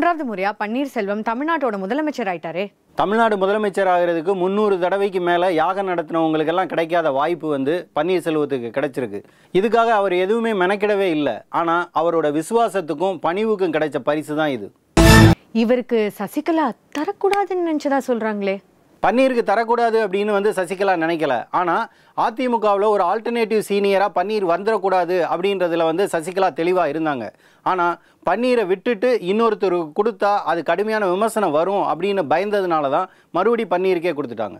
மூன்றாவது முறையா பன்னீர்செல்வம் தமிழ்நாட்டோட முதலமைச்சர் ஆயிட்டாரே. தமிழ்நாடு முதலமைச்சர் ஆகிறதுக்கு 300 தடவைக்கு மேலே யாகம் நடத்தினவங்களுக்கெல்லாம் கிடைக்காத வாய்ப்பு வந்து பன்னீர்செல்வத்துக்கு கிடைச்சிருக்கு. இதுக்காக அவர் எதுவுமே மெனக்கிடவே இல்லை. ஆனால் அவரோட விசுவாசத்துக்கும் பணிவுக்கும் கிடைச்ச பரிசு தான் இது. இவருக்கு சசிகலா தரக்கூடாதுன்னு நினைச்சதா சொல்றாங்களே. பன்னீருக்கு தரக்கூடாது அப்படின்னு வந்து சசிகலா நினைக்கல. ஆனால் அதிமுகவில் ஒரு ஆல்டர்னேட்டிவ் சீனியராக பன்னீர் வந்துடக்கூடாது அப்படின்றதுல வந்து சசிகலா தெளிவாக இருந்தாங்க. ஆனால் பன்னீரை விட்டுட்டு இன்னொருத்தருக்கு கொடுத்தா அது கடுமையான விமர்சனம் வரும் அப்படின்னு பயந்ததுனால தான் மறுபடி பன்னீருக்கே கொடுத்துட்டாங்க.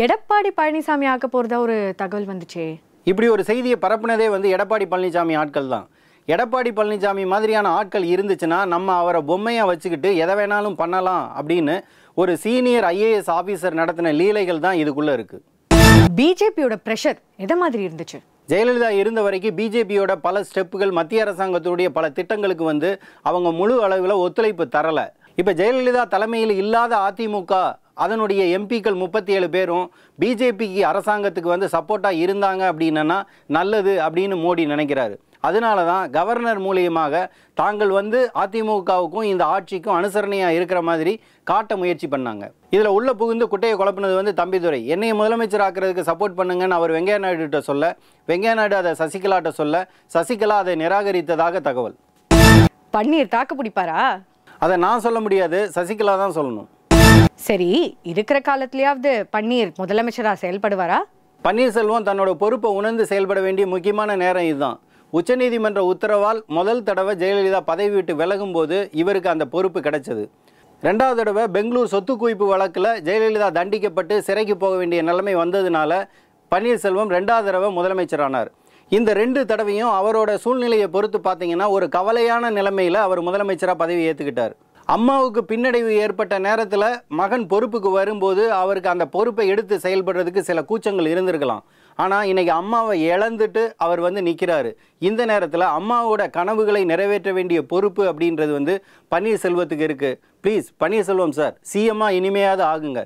எடப்பாடி பழனிசாமி ஆக்க போகிறதா ஒரு தகவல் வந்துச்சே. இப்படி ஒரு செய்தியை பரப்புனதே வந்து எடப்பாடி பழனிசாமி ஆட்கள் தான். எடப்பாடி பழனிசாமி மாதிரியான ஆட்கள் இருந்துச்சுன்னா நம்ம அவரை பொம்மையாக வச்சுக்கிட்டு எதை வேணாலும் பண்ணலாம் அப்படின்னு ஒரு சீனியர் IAS ஆஃபீஸர் நடத்தின லீலைகள் தான் இதுக்குள்ளே இருக்குது. பிஜேபியோட ப்ரெஷர் எதை மாதிரி இருந்துச்சு? ஜெயலலிதா இருந்த வரைக்கும் பிஜேபியோட பல ஸ்டெப்புகள் மத்திய அரசாங்கத்துடைய பல திட்டங்களுக்கு வந்து அவங்க முழு அளவில் ஒத்துழைப்பு தரலை. இப்போ ஜெயலலிதா தலைமையில் இல்லாத அதிமுக அதனுடைய எம்பிக்கள் 37 பேரும் பிஜேபிக்கு அரசாங்கத்துக்கு வந்து சப்போர்ட்டாக இருந்தாங்க அப்படின்னா நல்லது அப்படின்னு மோடி நினைக்கிறாரு. அதனால தான் கவர்னர் மூலியமாக தாங்கள் வந்து அதிமுகவுக்கும் இந்த ஆட்சிக்கும் அனுசரணையாக இருக்கிற மாதிரி காட்ட முயற்சி பண்ணாங்க. இதில் உள்ள புகுந்து குட்டையை குழப்பினது வந்து தம்பிதுரை. என்னையை முதலமைச்சர் ஆக்கிறதுக்கு சப்போர்ட் பண்ணுங்கன்னு அவர் வெங்கையா நாயுடுகிட்ட சொல்ல, வெங்கையா நாயுடு அதை சசிகலாட்ட சொல்ல, சசிகலா அதை நிராகரித்ததாக தகவல். பன்னீர் தாக்கு பிடிப்பாரா? அதை நான் சொல்ல முடியாது, சசிகலா தான் சொல்லணும். சரி, இருக்கிற காலத்திலேயாவது பன்னீர் முதலமைச்சராக செயல்படுவாரா? பன்னீர்செல்வம் தன்னோட பொறுப்பை உணர்ந்து செயல்பட வேண்டிய முக்கியமான நேரம் இதுதான். உச்சநீதிமன்ற உத்தரவால் முதல் தடவை ஜெயலலிதா பதவி விட்டு விலகும் போது இவருக்கு அந்த பொறுப்பு கிடைச்சது. 2வது தடவை பெங்களூர் சொத்து குவிப்பு வழக்கில் ஜெயலலிதா தண்டிக்கப்பட்டு சிறைக்கு போக வேண்டிய நிலைமை வந்ததுனால பன்னீர்செல்வம் 2வது தடவை முதலமைச்சரானார். இந்த 2 தடவையும் அவரோட சூழ்நிலையை பொறுத்து பார்த்தீங்கன்னா ஒரு கவலையான நிலைமையில் அவர் முதலமைச்சராக பதவி ஏற்றுக்கிட்டார். அம்மாவுக்கு பின்னடைவு ஏற்பட்ட நேரத்தில் மகன் பொறுப்புக்கு வரும்போது அவருக்கு அந்த பொறுப்பை எடுத்து செயல்படுறதுக்கு சில கூச்சங்கள் இருந்திருக்கலாம். ஆனால் இன்றைக்கி அம்மாவை இழந்துட்டு அவர் வந்து நிற்கிறாரு. இந்த நேரத்தில் அம்மாவோட கனவுகளை நிறைவேற்ற வேண்டிய பொறுப்பு அப்படின்றது வந்து பன்னீர்செல்வத்துக்கு இருக்குது. ப்ளீஸ் பன்னீர்செல்வம் சார், சிஎம்மாக இனிமையாவது ஆகுங்க.